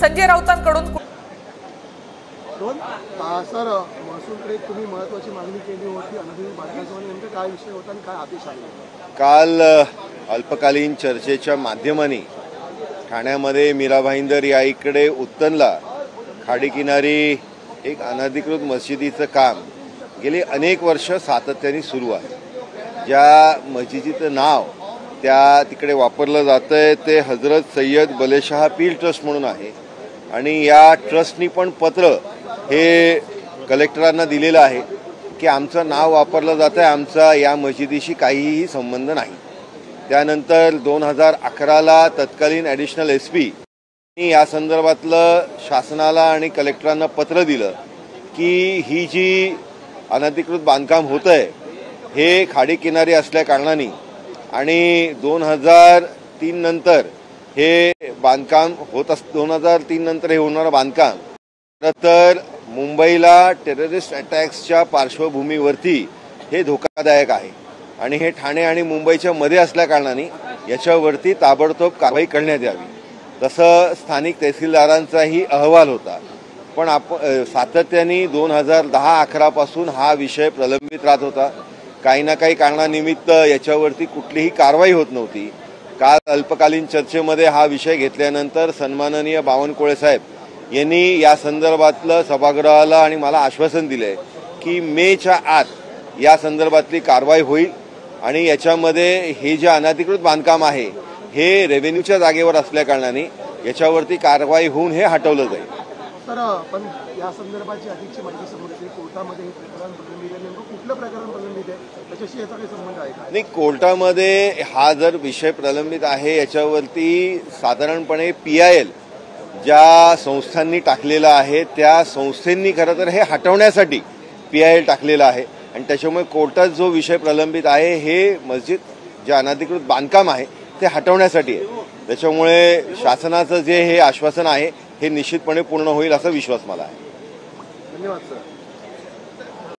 Sanjay राऊतांकडून sir, महसूलकडे तुम्ही महत्त्वाची मागणी केली होती अनधिकृत बांधकामाचा, नेमकं काय विषय होता आणि काय आदेश आले? काल अल्पकालीन चर्चेच्या माध्यमाने ठाण्यामध्ये मीरा भाईंदर या इकडे उत्तनला खाडीकिनारी एक अनधिकृत मशिदीचं काम गेली अनेक वर्ष सातत्याने सुरू आहे। ज्या मशिदीचं नाव त्या तिकडे वापरलं जातंय ते हजरत सय्यद बलेशाह पीर ट्रस्ट म्हणून आहे आणि या ट्रस्टनी पण पत्र हे कलेक्टरांना दिलेलं आहे की आमचं नाव वापरलं जातं आहे, आमचा या मशिदीशी काहीही संबंध नाही। त्यानंतर 2011ला तत्कालीन ॲडिशनल SP या संदर्भातलं शासनाला आणि कलेक्टरांना पत्र दिलं की ही जी अनधिकृत बांधकाम होतं आहे हे खाडीकिनारी असल्या कारणाने आणि 2003 नंतर हे बांधकाम होत 2003 नंतर हे होणारं बांधकाम तर मुंबईला टेररिस्ट अटॅक्सच्या पार्श्वभूमीवरती हे धोकादायक आहे आणि हे ठाणे आणि मुंबईच्या मध्ये असल्या कारणाने याच्यावरती ताबडतोब कारवाई करण्यात यावी, तसं स्थानिक तहसीलदारांचाही अहवाल होता। पण सातत्याने 2010-11 पासून हा विषय प्रलंबित राहत होता। काही ना काही कारणानिमित्त याच्यावरती कुठलीही कारवाई होत नव्हती। काल अल्पकालीन चर्चेमध्ये हा विषय घेतल्यानंतर सन्माननीय बावनकुळे साहेब यांनी या संदर्भातलं सभागृहाला आणि मला आश्वासन दिले की मेच्या आत या संदर्भातली कारवाई होईल आणि याच्यामध्ये हे जे अनधिकृत बांधकाम आहे हे रेव्हेन्यूच्या जागेवर असल्या कारणाने याच्यावरती कारवाई होऊन हे हटवलं जाईल। तर पण या संदर्भाची अधिकची माहिती समोर येते, कोर्टामध्ये हे प्रकरण प्रलंबित आहे, नेमकं कुठलं प्रकरण प्रलंबित आहे त्याच्याशी याचा काही संबंध आहे का? नाही, कोर्टामध्ये हा जर विषय प्रलंबित आहे याच्यावरती साधारणपणे PIL ज्या संस्थांनी टाकलेलं आहे त्या संस्थांनी खरं तर हे हटवण्यासाठी PIL टाकलेलं आहे आणि त्याच्यामुळे कोर्टात जो विषय प्रलंबित आहे हे मस्जिद जे अनधिकृत बांधकाम आहे ते हटवण्यासाठी आहे। त्याच्यामुळे शासनाचं जे हे आश्वासन आहे हे निश्चितपणे पूर्ण होईल असा विश्वास मला आहे। धन्यवाद सर।